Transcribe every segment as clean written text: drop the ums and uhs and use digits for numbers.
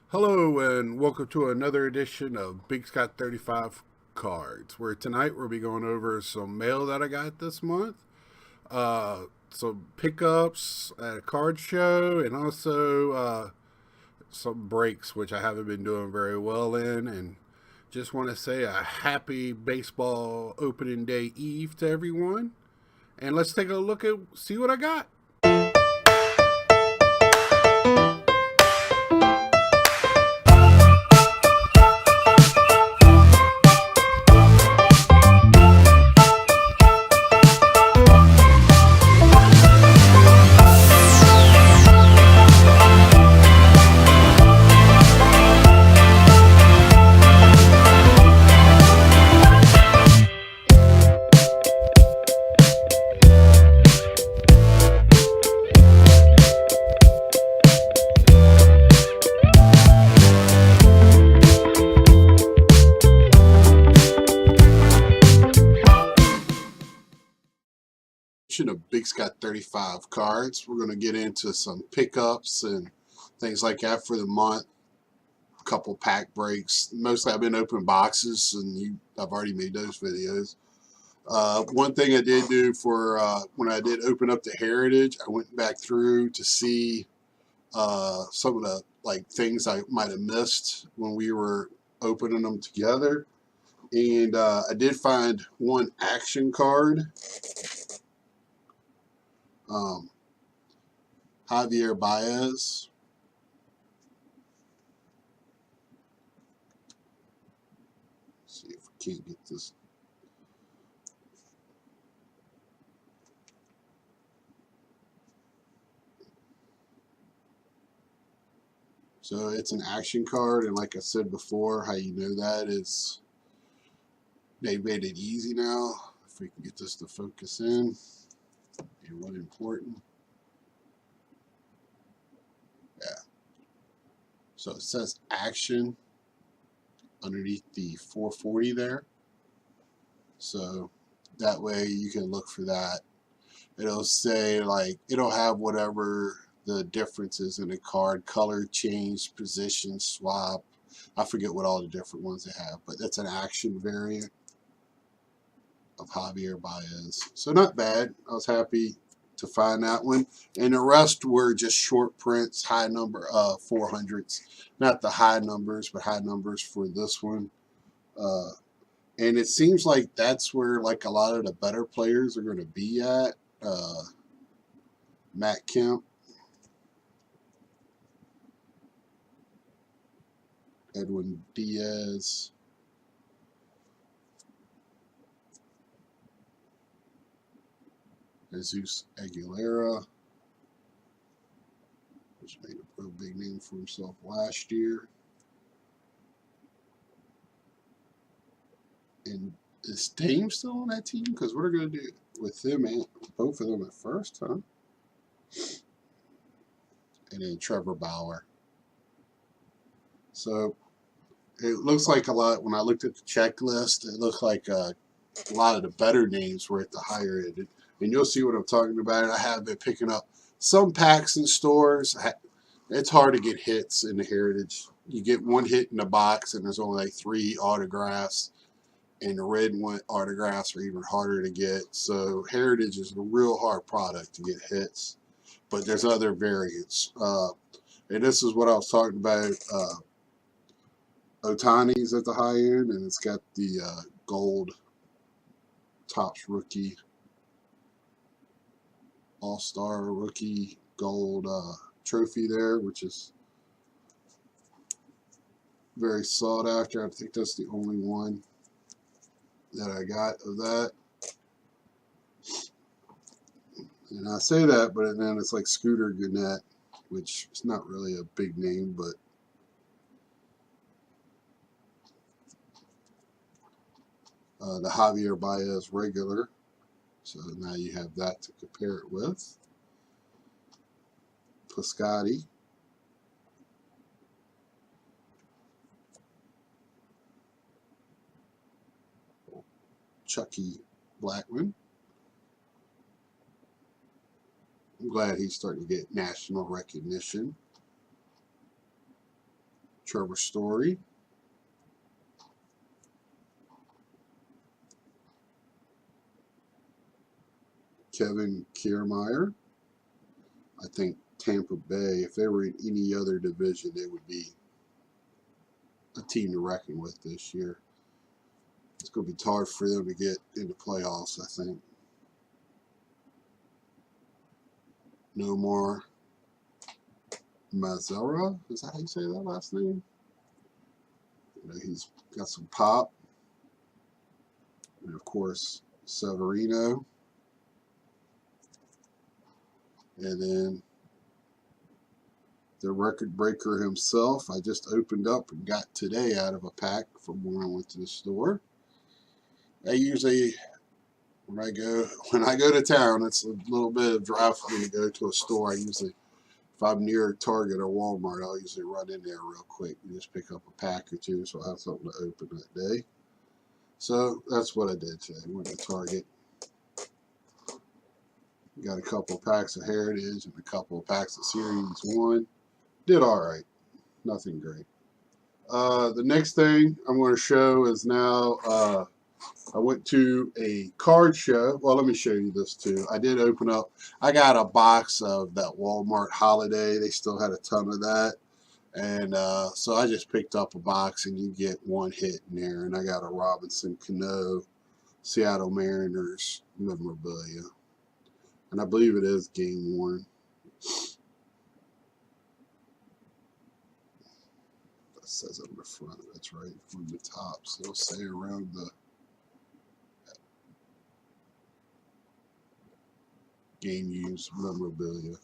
Hello and welcome to another edition of Big Scott 35 Cards, where tonight we'll be going over some mail that I got this month, some pickups at a card show, and also some breaks, which I haven't been doing very well in. And just want to say a happy baseball opening day eve to everyone. And let's take a look at see what I got. Of Big Scott 35 cards. We're going to get into some pickups and things like that for the month. A couple pack breaks. Mostly I've been opening boxes, and I've already made those videos. One thing I did do for when I did open up the Heritage, I went back through to see some of the things I might have missed when we were opening them together. And I did find one action card. Javier Baez. Let's see if we can't get this. So it's an action card, and like I said before, how you know that is they made it easy now. If we can get this to focus in, and what important. Yeah. So it says action underneath the 440 there. So that way you can look for that. It'll say it'll have whatever the differences in the card, color change, position, swap. I forget what all the different ones they have, but that's an action variant of Javier Baez. So not bad. I was happy to find that one. And the rest were just short prints, high number 400s. Not the high numbers, but high numbers for this one. And it seems like that's where a lot of the better players are going to be at. Matt Kemp, Edwin Diaz, Jesus Aguilera, which made a real big name for himself last year. And is Dame still on that team? Because what are going to do with them and both of them at first, huh? And then Trevor Bauer. So it looks like a lot. When I looked at the checklist, it looked like a lot of the better names were at the higher end. And you'll see what I'm talking about. I have been picking up some packs in stores. It's hard to get hits in the Heritage. You get one hit in the box, and there's only 3 autographs. And the red one autographs are even harder to get. So Heritage is a real hard product to get hits. But there's other variants. And this is what I was talking about. Otani's at the high end, and it's got the gold Topps rookie, all-star rookie gold trophy there, which is very sought after. I think that's the only one that I got of that. And I say that, but then it's like Scooter Gennett, which is not really a big name, but the Javier Baez regular. So now you have that to compare it with. Piscotty. Chucky Blackman. I'm glad he's starting to get national recognition. Trevor Story. Kevin Kiermaier. I think Tampa Bay, if they were in any other division, they would be a team to reckon with this year. It's going to be hard for them to get into playoffs, I think. Nomar Mazara, is that how you say that last name? You know, he's got some pop. And of course, Severino. And then the record breaker himself, I just opened up and got today out of a pack from when I went to the store. I usually, when I go to town, it's a little bit of drive for me to go to a store. I usually, if I'm near Target or Walmart, I'll usually run in there real quick and just pick up a pack or two so I have something to open that day. So that's what I did today. I went to Target. Got a couple of packs of Heritage and a couple of packs of Series 1. Did alright. Nothing great. The next thing I'm going to show is now I went to a card show. Well, let me show you this too. I did open up. I got a box of that Walmart Holiday. They still had a ton of that. And so I just picked up a box and you get one hit in there. And I got a Robinson Cano Seattle Mariners memorabilia. And I believe it is game worn. That says it on the front. That's right, from the top. So it'll say around the game used memorabilia.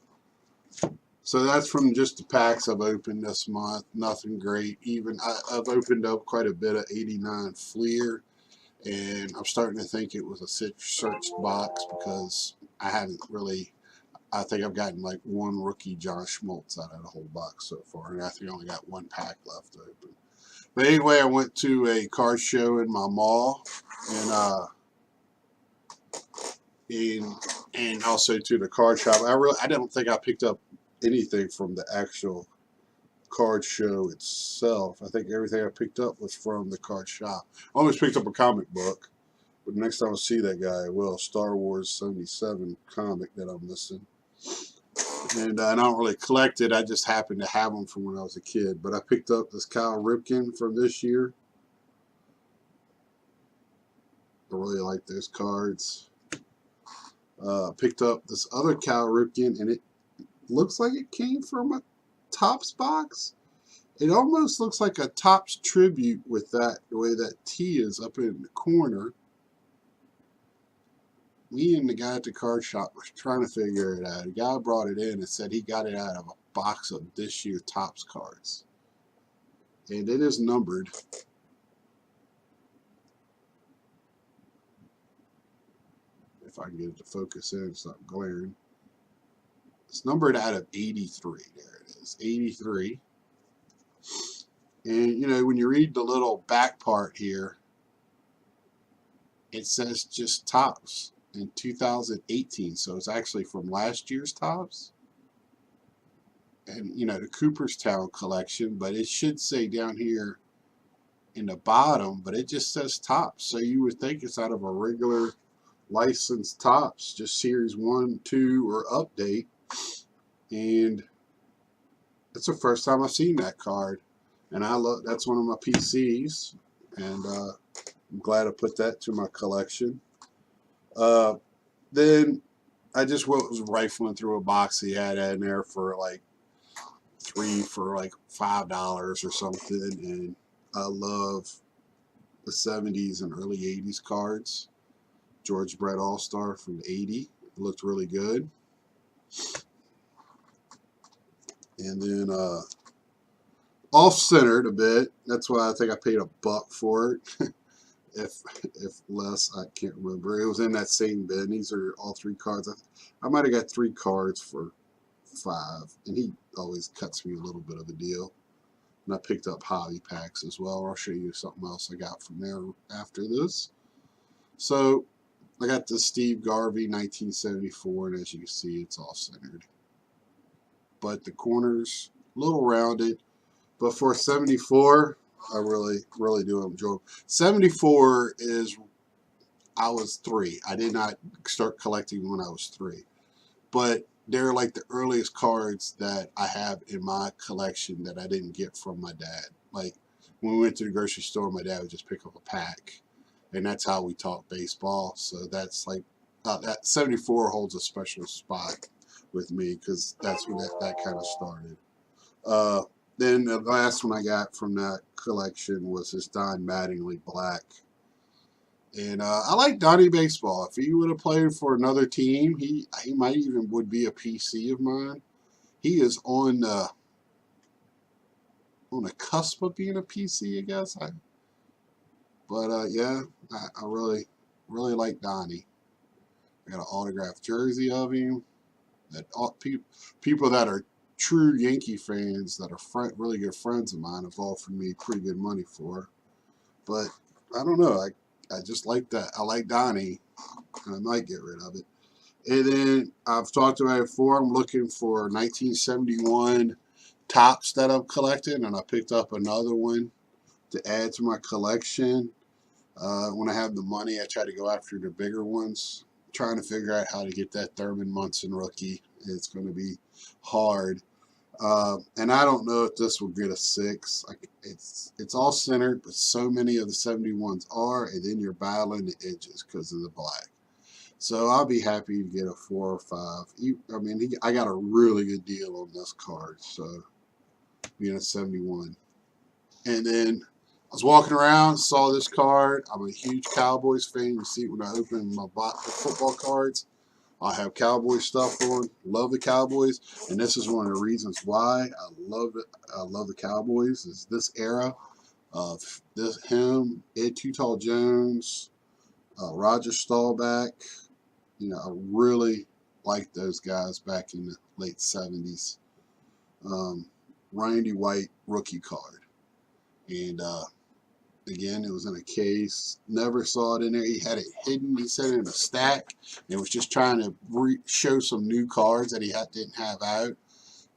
So that's from just the packs I've opened this month. Nothing great. Even I've opened up quite a bit of 89 Fleer. And I'm starting to think it was a searched box because I haven't really. I think I've gotten like one rookie John Schmaltz out of the whole box so far, and I think I only got one pack left open. But anyway, I went to a card show in my mall, and also to the card shop. I don't think I picked up anything from the actual card show itself. I think everything I picked up was from the card shop. I almost picked up a comic book, but next time I see that guy, I will. Star Wars 77 comic that I'm missing. And I don't really collect it. I just happen to have them from when I was a kid. But I picked up this Cal Ripken from this year. I really like those cards. Picked up this other Cal Ripken, and it looks like it came from a Topps box. It almost looks like a Topps tribute with that, the way that T is up in the corner. Me and the guy at the card shop was trying to figure it out. The guy brought it in and said he got it out of a box of this year Topps cards. And it is numbered. If I can get it to focus in, it's not glaring. It's numbered out of 83. There it is, 83. And, you know, when you read the little back part here, it says just Topps in 2018. So it's actually from last year's Topps. And, you know, the Cooperstown collection, but it should say down here in the bottom, but it just says Topps. So you would think it's out of a regular licensed Topps, just Series 1, 2, or update. And it's the first time I've seen that card. And I love, that's one of my PCs. And I'm glad I put that to my collection. Then I just was rifling through a box he had in there for like $5 or something. And I love the 70s and early 80s cards. George Brett All-Star from 80. It looked really good. And then off-centered a bit. That's why I think I paid $1 for it. if less, I can't remember. It was in that same bin. These are all 3 cards. I might have got 3 cards for $5. And he always cuts me a little bit of a deal. And I picked up hobby packs as well. I'll show you something else I got from there after this. So I got the Steve Garvey 1974, and as you can see, it's all centered. But the corners, a little rounded, But for 74, I really do enjoy. 74 is, I was 3. I did not start collecting when I was 3. But they're like the earliest cards that I have in my collection that I didn't get from my dad. Like when we went to the grocery store, my dad would just pick up a pack, and that's how we talk baseball. So that's like that 74 holds a special spot with me because that's when that kind of started. Then the last one I got from that collection was this Don Mattingly Black. And I like Donnie Baseball. If he would have played for another team, he might even would be a PC of mine. He is on the cusp of being a PC, I guess. But yeah, I really like Donnie. I got an autographed jersey of him. That people that are true Yankee fans that are really good friends of mine have offered me pretty good money for. But I don't know. I just like that. I like Donnie, and I might get rid of it. And then I've talked about it before. I'm looking for 1971 Topps that I'm collecting, and I picked up another one to add to my collection. When I have the money, I try to go after the bigger ones. Trying to figure out how to get that Thurman Munson rookie. It's going to be hard. And I don't know if this will get a 6. It's all centered, but so many of the 71s are, and then you're battling the edges because of the black. So I'll be happy to get a 4 or 5. I mean, I got a really good deal on this card, so being a 71. And then I was walking around, saw this card. I'm a huge Cowboys fan. You see when I open my football cards, I have Cowboys stuff on. Love the Cowboys, and this is one of the reasons why I love it. I love the Cowboys. Is this era of him, Ed Too Tall Jones, Roger Staubach. You know, I really liked those guys back in the late 70s. Randy White rookie card, and again, it was in a case. Never saw it in there. He had it hidden. He said it in a stack and was just trying to show some new cards that he didn't have out.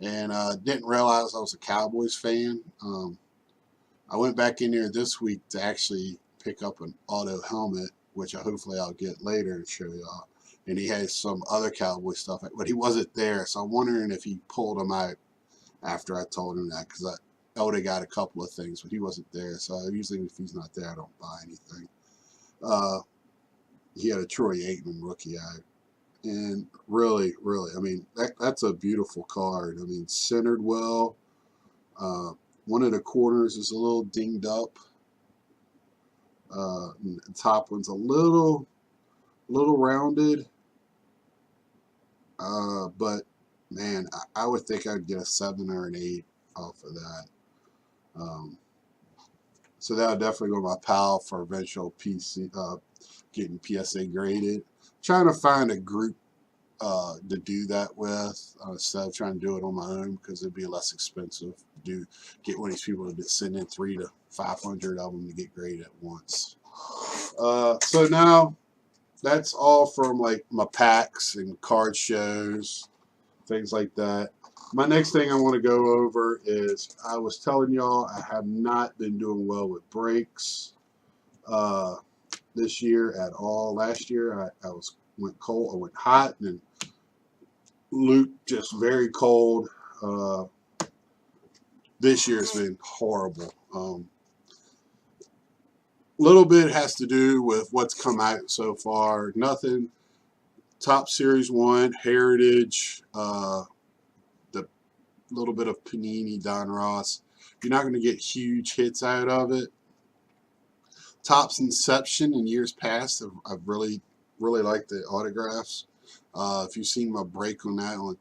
And didn't realize I was a Cowboys fan. I went back in there this week to actually pick up an auto helmet, which hopefully I'll get later and show y'all. And he had some other Cowboy stuff, but he wasn't there. So I'm wondering if he pulled them out after I told him that, because I would have got a couple of things, but he wasn't there. So usually if he's not there, I don't buy anything. He had a Troy Aikman rookie out. And really, I mean, that's a beautiful card. I mean, centered well. One of the corners is a little dinged up. The top one's a little rounded. But man, I would think I'd get a 7 or an 8 off of that. So that would definitely go to my pal for eventual PC, getting PSA graded. Trying to find a group to do that with instead of trying to do it on my own, because it'd be less expensive to get one of these people to send in 300 to 500 of them to get graded at once. So now that's all from like my packs and card shows, things like that. My next thing I want to go over is, I was telling y'all I have not been doing well with breaks this year at all. Last year I went cold, I went hot, and then Luke just very cold. This year has been horrible. Little bit has to do with what's come out so far. Nothing. Top Series 1, Heritage, the little bit of Panini, Don Ross. You're not going to get huge hits out of it. Topps Inception in years past, I've really liked the autographs. If you've seen my break on that,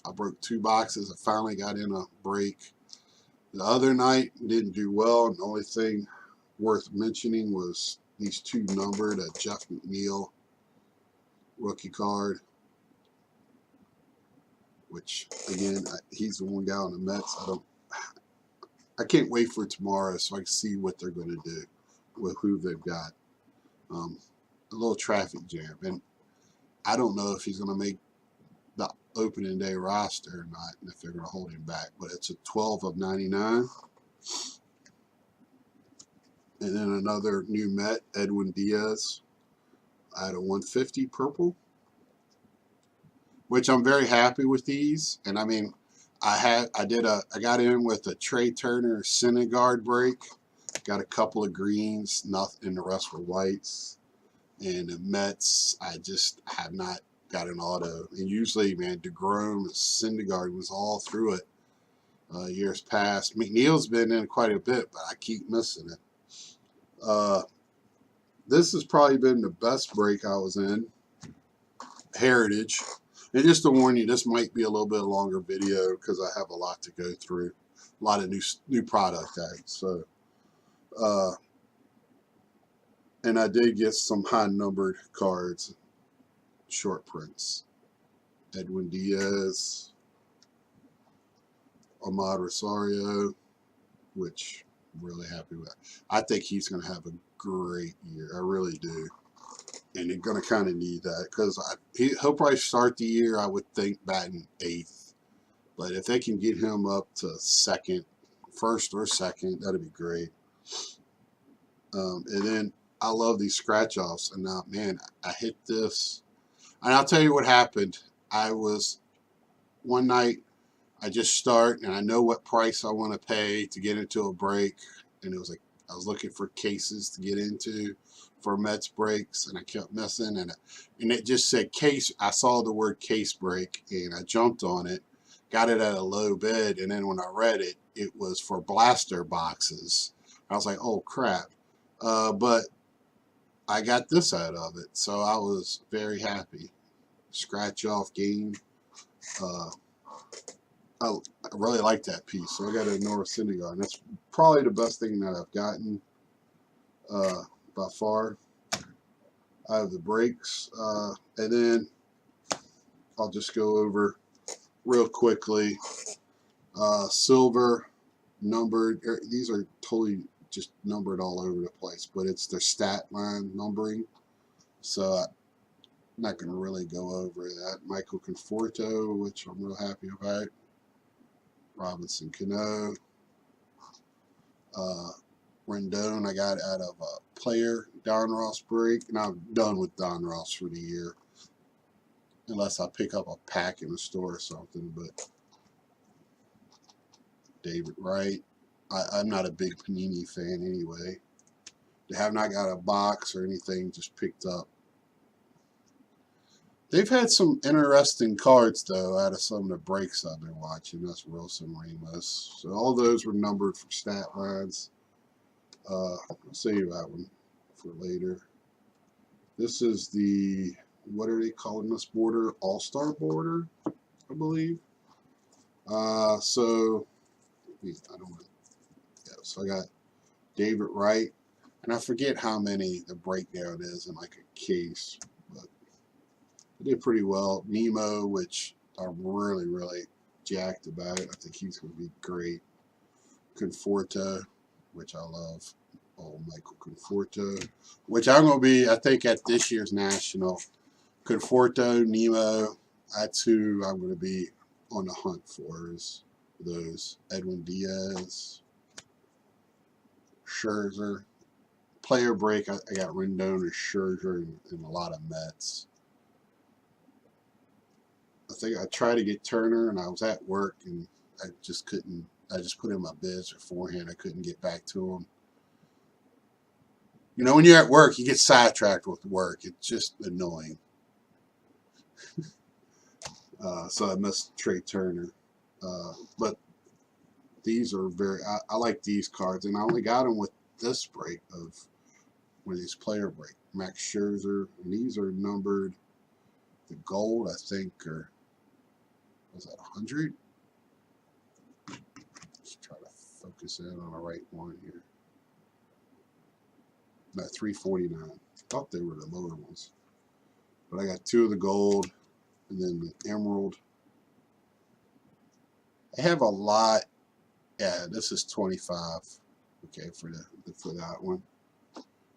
I broke 2 boxes. I finally got in a break. The other night didn't do well, and the only thing worth mentioning was these 2 numbered, a Jeff McNeil rookie card, which again, he's the one guy on the Mets. I can't wait for tomorrow so I can see what they're going to do with who they've got. A little traffic jam, and I don't know if he's going to make opening day roster or not, and if they're going to hold him back. But it's a 12 of 99. And then another new Met, Edwin Diaz. I had a 150 purple, which I'm very happy with these. And I mean, I got in with a Trey Turner Syndergaard break. Got a couple of greens, nothing, and the rest were whites. And the Mets, I just have not got an auto. And usually, man, DeGrom, Syndergaard was all through it years past. McNeil's been in quite a bit, but I keep missing it. This has probably been the best break I was in. Heritage. And just to warn you, this might be a little bit longer video because I have a lot to go through. A lot of new product out. So, and I did get some high numbered cards, short prints. Edwin Diaz, Ahmad Rosario, which I'm really happy with. I think he's going to have a great year. I really do. And they're going to kind of need that because he'll probably start the year, I would think, batting 8th. But if they can get him up to first or second, that'd be great. And then I love these scratch-offs. And now, man, I hit this. And I'll tell you what happened. One night, I just start, and I know what price I want to pay to get into a break. And it was like, I was looking for cases to get into for Mets breaks, and I kept missing, and it just said case. I saw the word case break, and I jumped on it, got it at a low bid, and then when I read it, it was for blaster boxes. I was like, oh crap. But I got this out of it, so I was very happy. Scratch off game. I really like that piece, so I got a Noah Syndergaard, and that's probably the best thing that I've gotten by far. I have the breaks, and then I'll just go over real quickly. Silver, numbered. These are totally just numbered all over the place, but it's their stat line numbering, so I'm not going to really go over that. Michael Conforto, which I'm real happy about. Robinson Cano. Rendon, I got out of a player Donruss break, and I'm done with Donruss for the year, unless I pick up a pack in a store or something. But David Wright, I'm not a big Panini fan anyway. They have not got a box or anything, just picked up. They've had some interesting cards, though, out of some of the breaks I've been watching. That's Wilson Ramos. So all those were numbered for stat lines. I'll save that one for later. This is the, what are they calling this border? All-Star border, I believe. So I got David Wright, and I forget how many the breakdown is in like a case, but I did pretty well. Nemo, which I'm really, really jacked about. I think he's going to be great. Conforto, which I love. Oh, Michael Conforto, which I'm going to be, I think, at this year's National. Conforto, Nemo, that's who I'm going to be on the hunt for, is those. Edwin Diaz, Scherzer. Player break, I got Rendon and Scherzer and a lot of Mets. I think I tried to get Turner, and I was at work, and I just couldn't. I just put in my bids beforehand. I couldn't get back to him. You know, when you're at work, you get sidetracked with work. It's just annoying. So I missed Trey Turner. But these are I like these cards, and I only got them with this break of one of these player break. Max Scherzer, and these are numbered. The gold, I think, or was that 100? Let's try to focus in on the right one here. No, 349. I thought they were the lower ones. But I got 2 of the gold and then the emerald. I have a lot. Yeah, this is 25. Okay, for that one.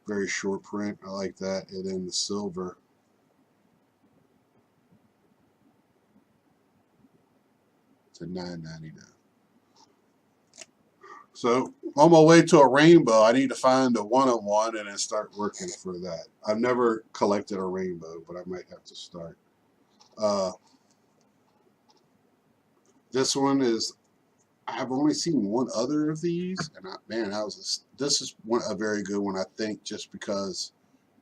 Very short print. I like that. And then the silver. to $9.99. So on my way to a rainbow, I need to find a one-on-one and then start working for that. I've never collected a rainbow, but I might have to start. This one is, I've only seen one other of these, and man, this is a very good one, I think, just because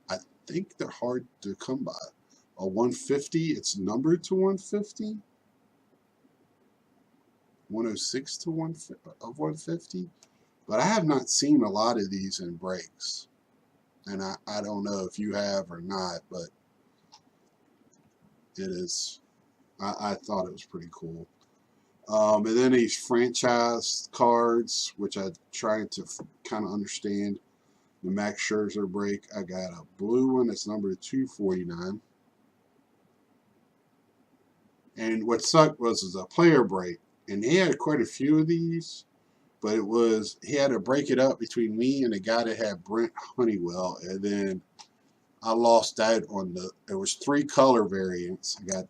I think they're hard to come by. A 150, it's numbered to 150. 106 to 150. But I have not seen a lot of these in breaks. And I don't know if you have or not, but it is, I thought it was pretty cool. And then these franchise cards, which I'm trying to kind of understand. The Max Scherzer break. I got a blue one that's numbered 249. And what sucked was a player break. And he had quite a few of these. But he had to break it up between me and the guy that had Brent Honeywell. And then I lost out on there was 3 color variants. I got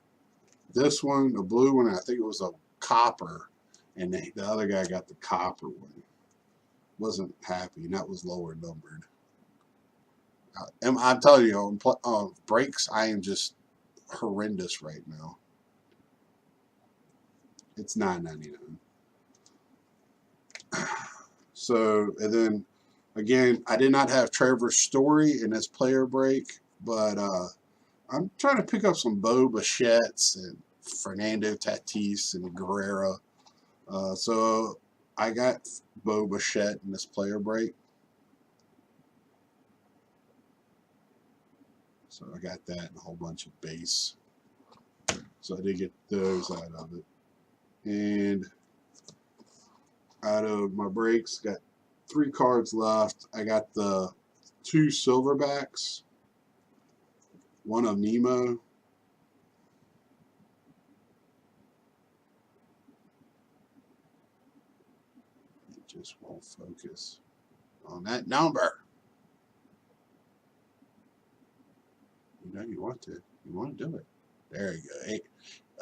this one, the blue one, and I think it was a copper. And the other guy got the copper one. Wasn't happy, and that was lower numbered. I'm telling you, on breaks, I am just horrendous right now. It's $9.99. So, and then again, I did not have Trevor Story in this player break, but I'm trying to pick up some Bo Bichette's and Fernando Tatis and Guerrero. So I got Bo Bichette in this player break. So I got that and a whole bunch of base. So I did get those out of it. And out of my breaks, got 3 cards left. I got the 2 Silverbacks, one of Nemo. It just won't focus on that number. You know you want to do it. There you go. 8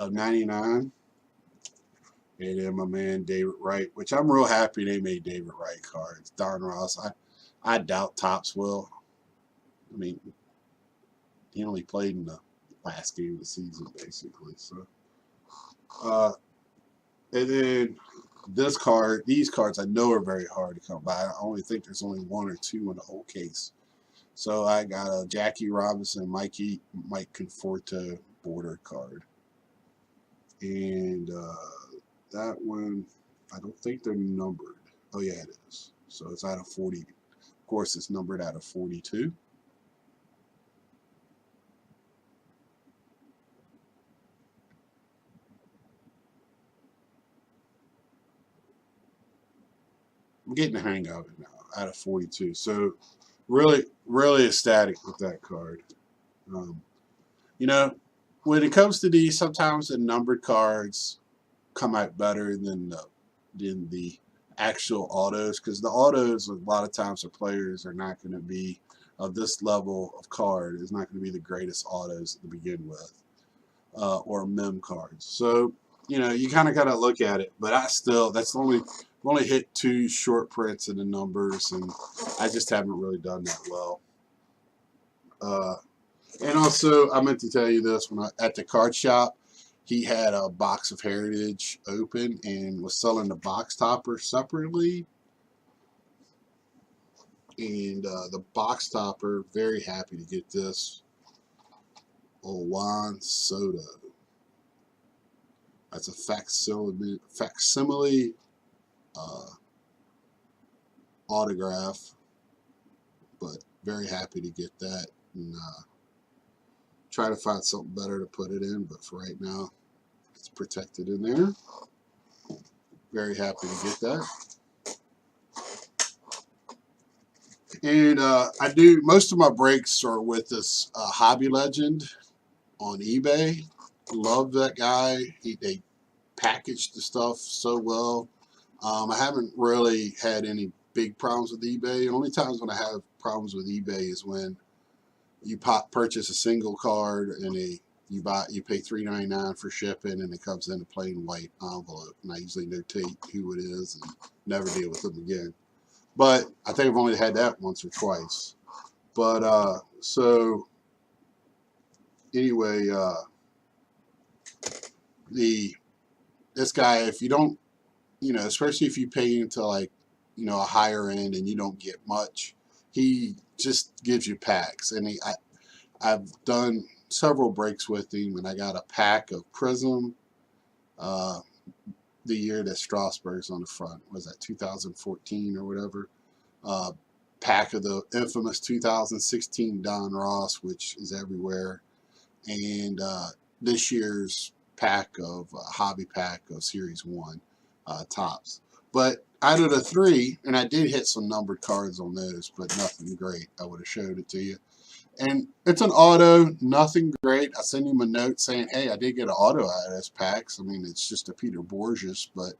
of 99. And then my man David Wright, which I'm real happy they made David Wright cards. Don Ross, I doubt Topps will. I mean, he only played in the last game of the season, basically. So, and then these cards I know are very hard to come by. I only think there's only 1 or 2 in the whole case. So I got a Jackie Robinson, Mike Conforto border card. And that one, I don't think they're numbered. Oh, yeah, it is. So it's out of 40. Of course, it's numbered out of 42. I'm getting the hang of it now, out of 42. So really, really ecstatic with that card. You know, when it comes to these, sometimes the numbered cards come out better than the actual autos, because the autos a lot of times the players are not going to be of this level of card. Is not going to be the greatest autos to begin with, or mem cards. So you know you kind of got to look at it. But that's only hit 2 short prints in the numbers, and I just haven't really done that well. And also, I meant to tell you this, at the card shop, he had a box of Heritage open and was selling the box topper separately. And the box topper, very happy to get this. Juan Soto. That's a facsimile autograph, but very happy to get that. And try to find something better to put it in, but for right now, it's protected in there. Very happy to get that. And I do, most of my breaks are with this Hobby Legend on eBay. Love that guy. They packaged the stuff so well. I haven't really had any big problems with eBay. The only times when I have problems with eBay is when you purchase a single card and they You pay $3.99 for shipping, and it comes in a plain white envelope. And I usually notate who it is and never deal with them again. But I think I've only had that once or twice. But so anyway, this guy, if you don't, especially if you pay into like, a higher end and you don't get much, he just gives you packs. And I've done several breaks with him, and I got a pack of Prism. The year that Strasburg's on the front, was that 2014 or whatever? Pack of the infamous 2016 Don Ross, which is everywhere, and this year's pack of hobby pack of Series 1 tops. But out of the three, and I did hit some numbered cards on those, but nothing great. I would have showed it to you. And it's an auto, nothing great. I sent him a note saying, hey, I did get an auto out of this packs. I mean, it's just a Peter Borges, but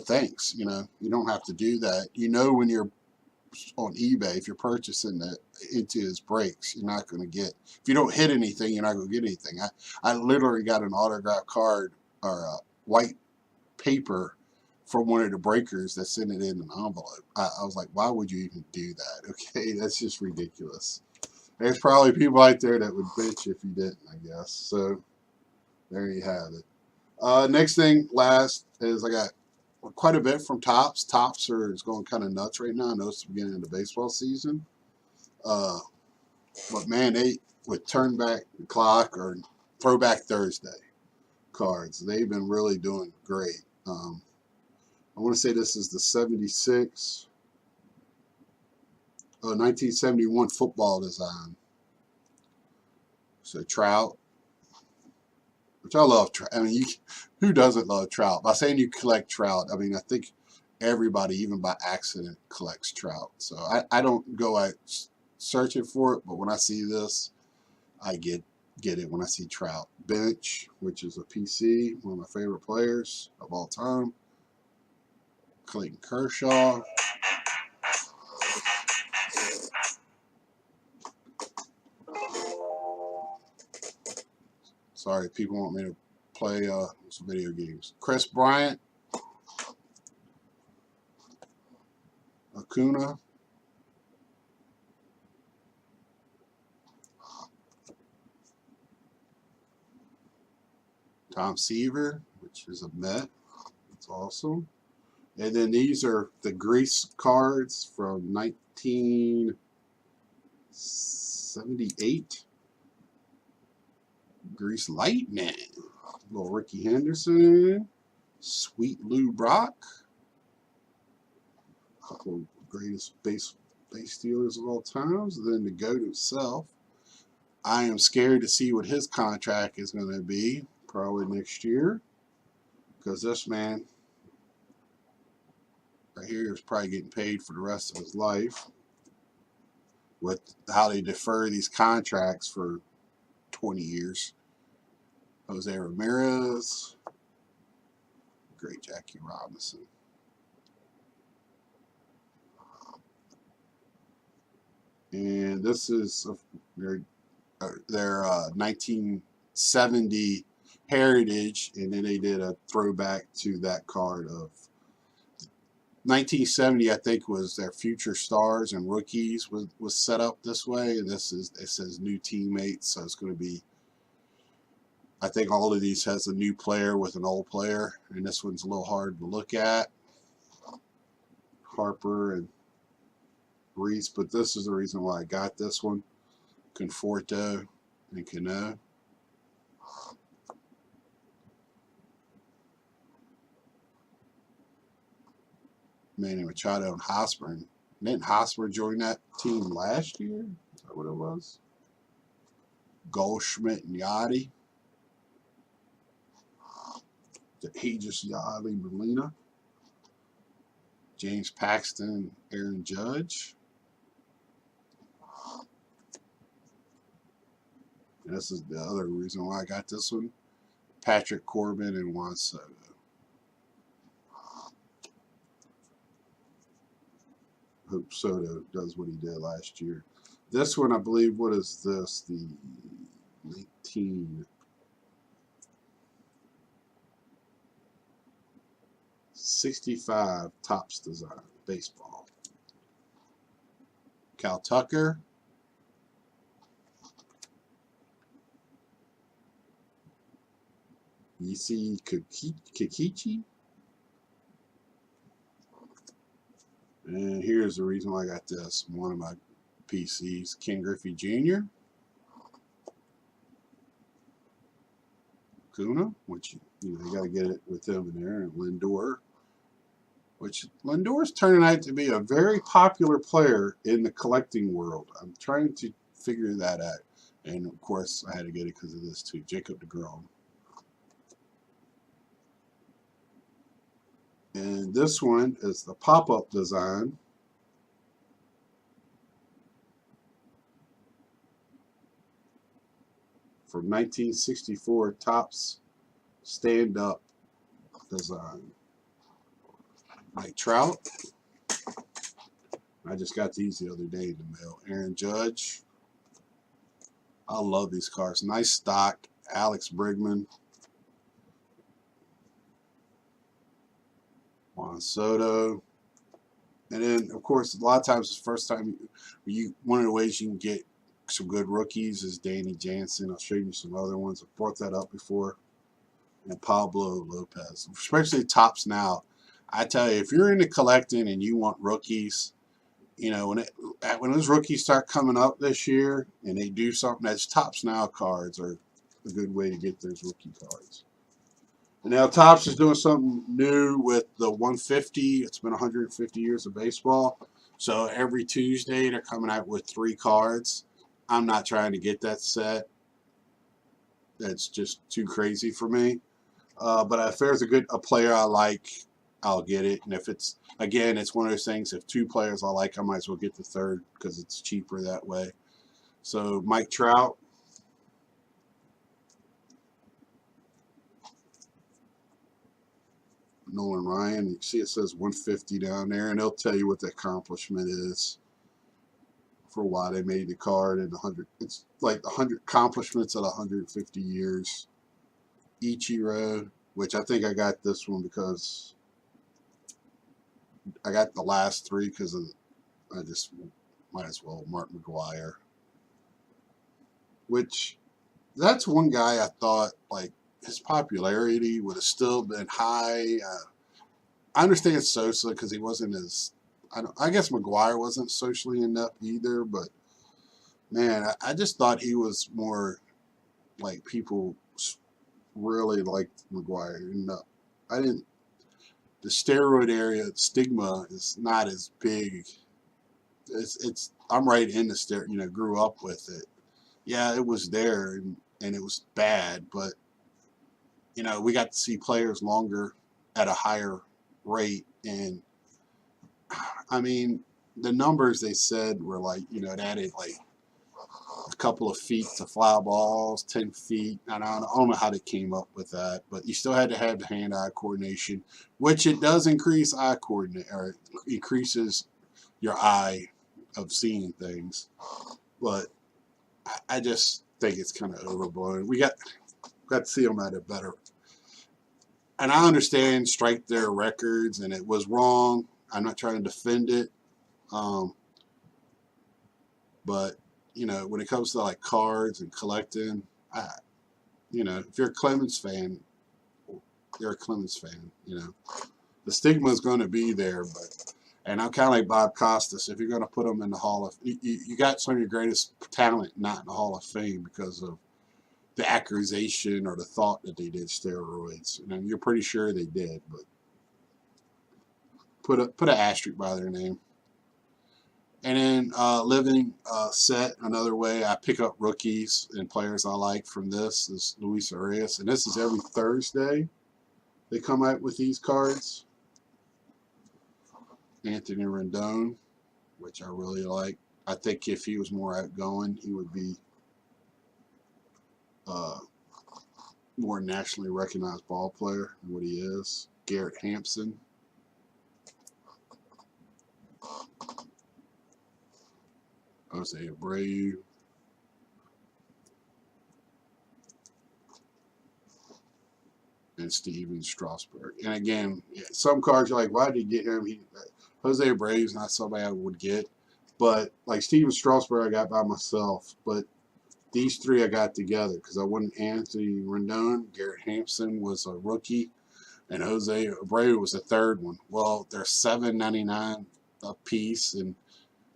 thanks. You don't have to do that. When you're on eBay, if you're purchasing that into his breaks, you're not going to get, if you don't hit anything, you're not going to get anything. I literally got an autographed card or a white paper from one of the breakers that sent it in an envelope. I was like, why would you even do that? Okay, that's just ridiculous. There's probably people out there that would bitch if you didn't, I guess. So there you have it. Next thing, last, is I got quite a bit from Topps. Topps is going kind of nuts right now. I know it's the beginning of the baseball season. But man, they with turn back the clock or throwback Thursday cards, they've been really doing great. I want to say this is the 1971 football design. So Trout, which I love. I mean, who doesn't love Trout? By saying you collect Trout, I mean I think everybody, even by accident, collects Trout. So I don't go out searching for it, but when I see this, I get it when I see Trout. Bench, which is a PC, one of my favorite players of all time. Clayton Kershaw. Sorry, people want me to play some video games. Chris Bryant. Acuna. Tom Seaver, which is a Met. That's awesome. And then these are the Grease cards from 1978. Grease Lightning. Little Ricky Henderson. Sweet Lou Brock. A couple of greatest base stealers of all times. And then the GOAT himself. I am scared to see what his contract is going to be. Probably next year. Because this man right here is probably getting paid for the rest of his life with how they defer these contracts for 20 years. Jose Ramirez, great Jackie Robinson. And this is their 1970 Heritage, and then they did a throwback to that card of 1970. I think was their future stars and rookies was set up this way, and it says new teammates, so it's going to be, I think all of these has a new player with an old player, and this one's a little hard to look at. Harper and Reese, but this is the reason why I got this one. Conforto and Cano. Manny Machado and Hosmer. Didn't Hosmer join that team last year? Is that what it was? Goldschmidt and Yachty. Aegis Yachty Molina. James Paxton, Aaron Judge. And this is the other reason why I got this one. Patrick Corbin and Juan Soto. Hope Soto does what he did last year. This one, I believe, what is this? The 1965 Topps design baseball. Cal Tucker. Yusei Kikichi. And here's the reason why I got this. One of my PCs, Ken Griffey Jr. Kuna, which you got to get it with them in there, and Lindor, which Lindor's turning out to be a very popular player in the collecting world. I'm trying to figure that out, and of course I had to get it because of this too. Jacob deGrom. And this one is the pop-up design. From 1964 Topps stand-up design. Mike Trout. I just got these the other day in the mail. Aaron Judge. I love these cards. Nice stock. Alex Bregman. Juan Soto. And then, of course, a lot of times the first time one of the ways you can get some good rookies is Danny Jansen. I'll show you some other ones. I've brought that up before. And Pablo Lopez, especially Topps now. I tell you, if you're into collecting and you want rookies, you know, when those rookies start coming up this year and they do something, that's Topps Now cards are a good way to get those rookie cards. And now Topps is doing something new with the 150. It's been 150 years of baseball. So every Tuesday they're coming out with 3 cards. I'm not trying to get that set. That's just too crazy for me. But if there's a player I like, I'll get it. And if it's, again, it's one of those things, if 2 players I like, I might as well get the third because it's cheaper that way. So Mike Trout. Nolan Ryan. You see it says 150 down there, and they'll tell you what the accomplishment is for why they made the card. And 100, it's like 100 accomplishments at 150 years. Ichiro, which I think I got this one because I got the last 3 because of, I just might as well. Mark McGwire, which that's one guy I thought like his popularity would have still been high. I understand Sosa because he wasn't as, I guess McGwire wasn't socially inept either, but man, I just thought he was more like people really liked McGwire. I didn't. The steroid area stigma is not as big. I'm right in the steroid. You know, grew up with it. Yeah, it was there and it was bad, but you know, we got to see players longer at a higher rate, and I mean, the numbers they said were like, you know, it added like a couple of feet to fly balls, 10 feet. I don't know how they came up with that, but you still had to have the hand-eye coordination, which it does increase eye coordinate, or increases your eye of seeing things. But I just think it's kind of overblown. We got to see them at a better. And I understand strike their records, and it was wrong. I'm not trying to defend it. But, you know, when it comes to like cards and collecting, you know, if you're a Clemens fan, you're a Clemens fan, you know. The stigma is going to be there, but, and I'm kind of like Bob Costas. If you're going to put them in the Hall of, you got some of your greatest talent not in the Hall of Fame because of the accusation or the thought that they did steroids. And you're pretty sure they did, but put an asterisk by their name. And then living set, another way I pick up rookies and players I like from this is Luis Arias. And this is every Thursday they come out with these cards. Anthony Rendon, which I really like. I think if he was more outgoing, he would be more nationally recognized ball player than what he is. Garrett Hampson. Jose Abreu. and Steven Strasburg. And again, some cards you're like, why did you get him? Jose Abreu's not somebody I would get. But like Steven Strasburg, I got by myself. But these three I got together because I wanted Anthony Rendon. Garrett Hampson was a rookie. And Jose Abreu was the third one. Well, they're $7.99 a piece. And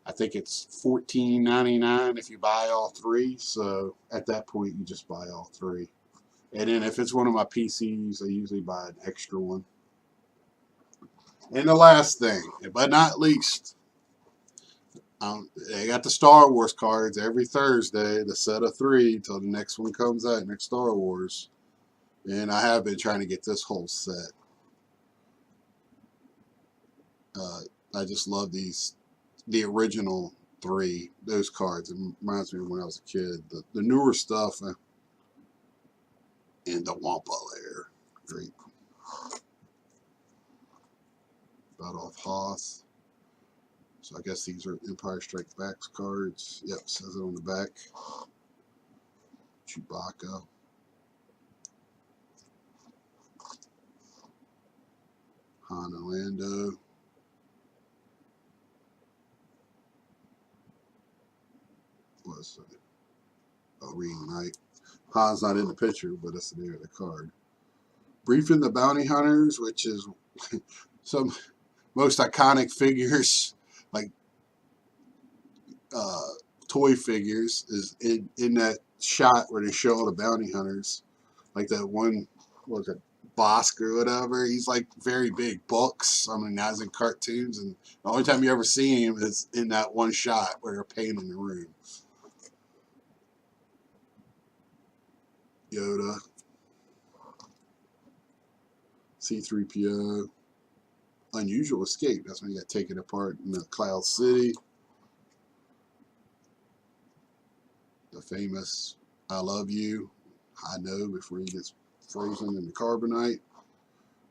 I think it's $14.99 if you buy all three. So at that point, you just buy all three. And then if it's one of my PCs, I usually buy an extra one. And the last thing, but not least, they got the Star Wars cards every Thursday, the set of 3 until the next one comes out, next Star Wars. And I have been trying to get this whole set. I just love the original 3, those cards. It reminds me of when I was a kid. The newer stuff and the Wampa layer. Great. Battle of Hoth. So I guess these are Empire Strikes Back cards. Yep, says it on the back. Chewbacca. Han and Lando. What's it? Oh, Reunite. Han's not in the picture, but that's the name of the card. Briefing the Bounty Hunters, which is some most iconic figures, like toy figures, is in that shot where they show all the bounty hunters. Like that one, what was it, Bosk or whatever. He's like very big, books. I mean, as in cartoons, and the only time you ever see him is in that one shot where they're painting the room. Yoda, C-3PO, Unusual Escape. That's when he got taken apart in the Cloud City. The famous I Love You, I Know, before he gets frozen in the carbonite.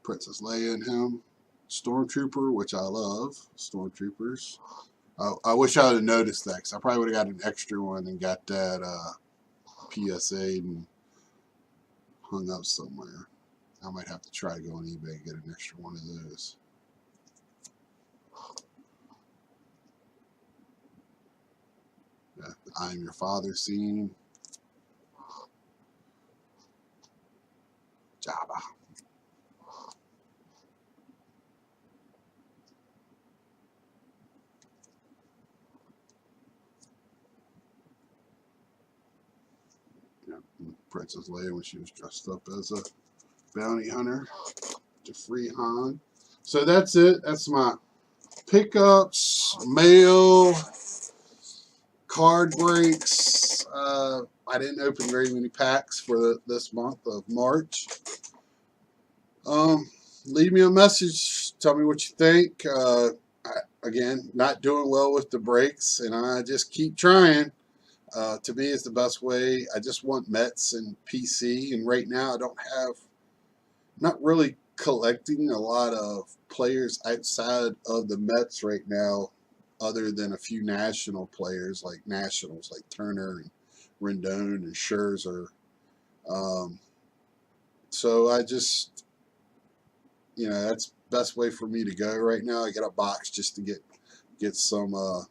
Princess Leia and him. Stormtrooper, which I love. Stormtroopers. I wish I would have noticed that, because I probably would have got an extra one and got that PSA and hung up somewhere. I might have to try to go on eBay and get an extra one of those. Yeah, I Am Your Father scene. Jabba. Yeah, Princess Leia when she was dressed up as a bounty hunter to free Han. So that's it. That's my pickups, mail, card breaks. I didn't open very many packs for this month of March. Leave me a message. Tell me what you think. Again, not doing well with the breaks, and I just keep trying. To me, it's the best way. I just want Mets and PC, and right now I don't have, not really collecting a lot of players outside of the Mets right now, other than a few national players like Nationals, like Turner and Rendon and Scherzer. So I just, that's the best way for me to go right now. I got a box just to get some of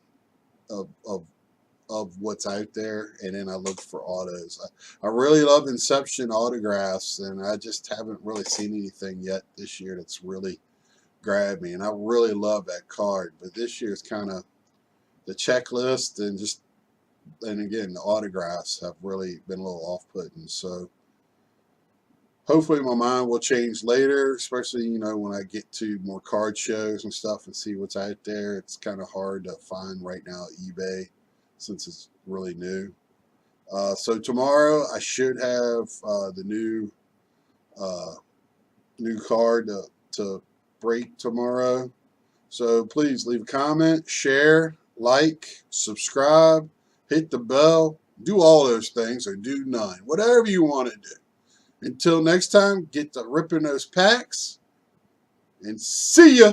what's out there, and then I look for autos. I really love Inception autographs, and I just haven't really seen anything yet this year that's really grabbed me, and I really love that card. But this year it's kind of the checklist, and again, the autographs have really been a little off-putting. So hopefully my mind will change later, especially, when I get to more card shows and stuff and see what's out there. It's kind of hard to find right now at eBay since it's really new. So tomorrow I should have the new card to break tomorrow. So please leave a comment, share, like, subscribe, hit the bell, do all those things, or do none. Whatever you want to do. Until next time, get to ripping those packs, and see ya!